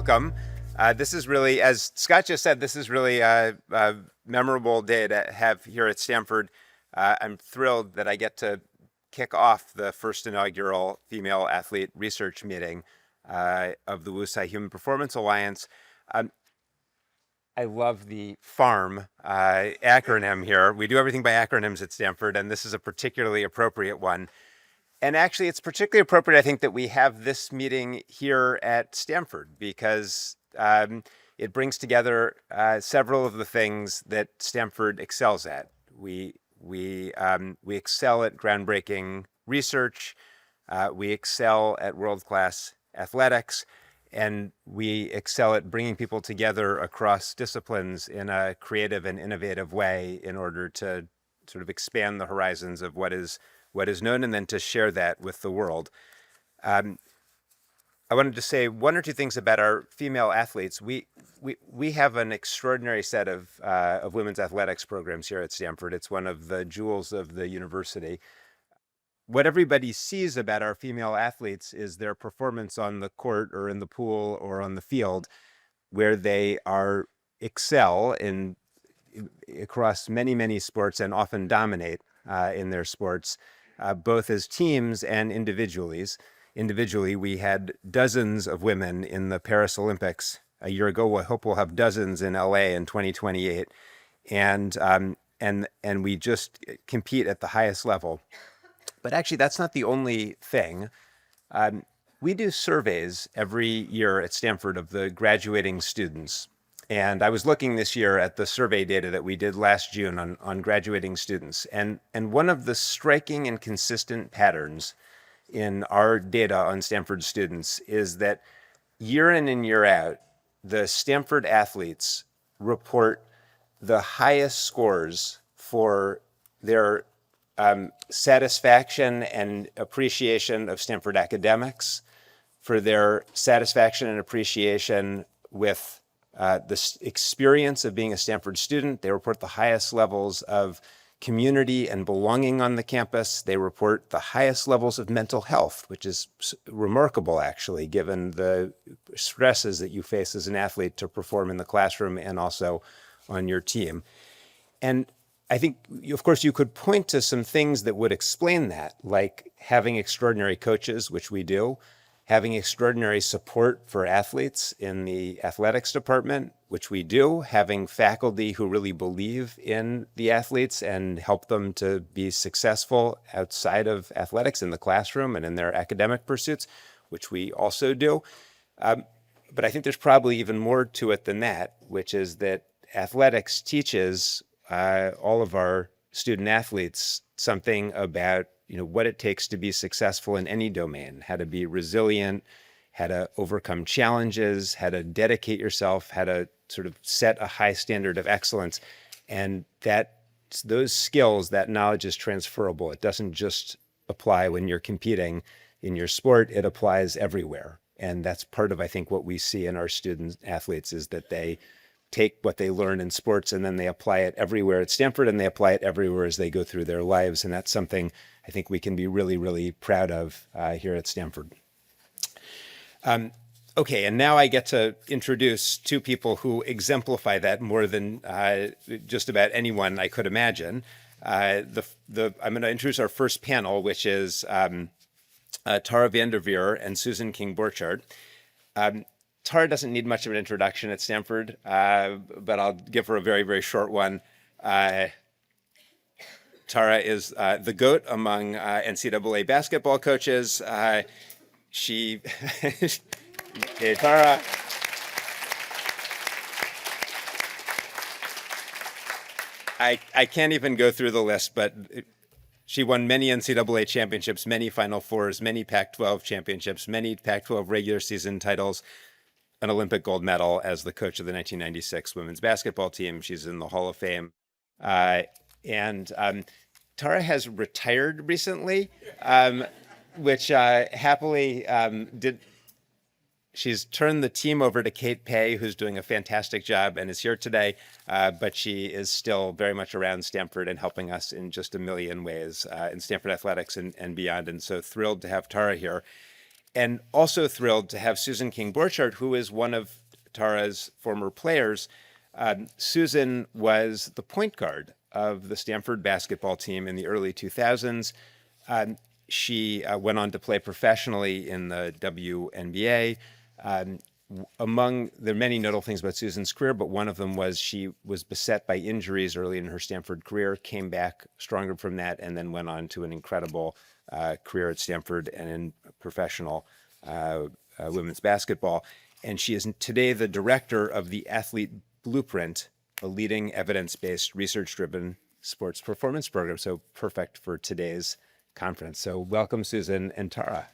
welcome. This is really, as Scott just said, this is really a memorable day to have here at Stanford. I'm thrilled that I get to kick off the first inaugural female athlete research meeting of the WUSI Human Performance Alliance. I love the FARM acronym here. We do everything by acronyms at Stanford, and this is a particularly appropriate one. And actually, it's particularly appropriate, I think, that we have this meeting here at Stanford because it brings together several of the things that Stanford excels at. We excel at groundbreaking research, we excel at world-class athletics, and we excel at bringing people together across disciplines in a creative and innovative way in order to sort of expand the horizons of what is known and then to share that with the world. I wanted to say one or two things about our female athletes. We have an extraordinary set of women's athletics programs here at Stanford. It's one of the jewels of the university. What everybody sees about our female athletes is their performance on the court or in the pool or on the field, where they excel across many sports and often dominate in their sports, both as teams and individually. Individually, we had dozens of women in the Paris Olympics a year ago. I hope we'll have dozens in LA in 2028, and we just compete at the highest level. But actually, that's not the only thing. We do surveys every year at Stanford of the graduating students. And I was looking this year at the survey data that we did last June on graduating students. And one of the striking and consistent patterns in our data on Stanford students is that year in and year out, the Stanford athletes report the highest scores for their satisfaction and appreciation of Stanford academics, for their satisfaction and appreciation with the experience of being a Stanford student. They report the highest levels of community and belonging on the campus. They report the highest levels of mental health, which is remarkable, actually, given the stresses that you face as an athlete to perform in the classroom and also on your team. And I think, of course, you could point to some things that would explain that, like having extraordinary coaches, which we do, having extraordinary support for athletes in the athletics department, which we do, having faculty who really believe in the athletes and help them to be successful outside of athletics in the classroom and in their academic pursuits, which we also do. But I think there's probably even more to it than that, which is that athletics teaches all of our student athletes something about what it takes to be successful in any domain, how to be resilient, how to overcome challenges, how to dedicate yourself, how to sort of set a high standard of excellence. And those skills, that knowledge is transferable. It doesn't just apply when you're competing in your sport, it applies everywhere. And that's part of, I think, what we see in our student athletes is that they take what they learn in sports and then they apply it everywhere at Stanford and they apply it everywhere as they go through their lives. And that's something I think we can be really proud of here at Stanford. Okay, and now I get to introduce two people who exemplify that more than just about anyone I could imagine. I'm going to introduce our first panel, which is Tara Vanderveer and Susan King-Borchardt. Tara doesn't need much of an introduction at Stanford, but I'll give her a very short one. Tara is the GOAT among NCAA basketball coaches. Hey, Tara. I can't even go through the list, but she won many NCAA championships, many Final Fours, many Pac-12 championships, many Pac-12 regular season titles, an Olympic gold medal as the coach of the 1996 women's basketball team. She's in the Hall of Fame. And Tara has retired recently, which happily did. She's turned the team over to Kate Pay, who's doing a fantastic job and is here today, but she is still very much around Stanford and helping us in just a million ways in Stanford athletics and beyond. And so thrilled to have Tara here. And also thrilled to have Susan King-Borchardt, who is one of Tara's former players. Susan was the point guard of the Stanford basketball team in the early 2000s. She went on to play professionally in the WNBA. Among the many notable things about Susan's career, but one of them was she was beset by injuries early in her Stanford career, came back stronger from that, and then went on to an incredible career at Stanford and in professional women's basketball. And she is today the director of the Athlete Blueprint, a leading evidence-based, research-driven sports performance program. So perfect for today's conference. So welcome, Susan and Tara.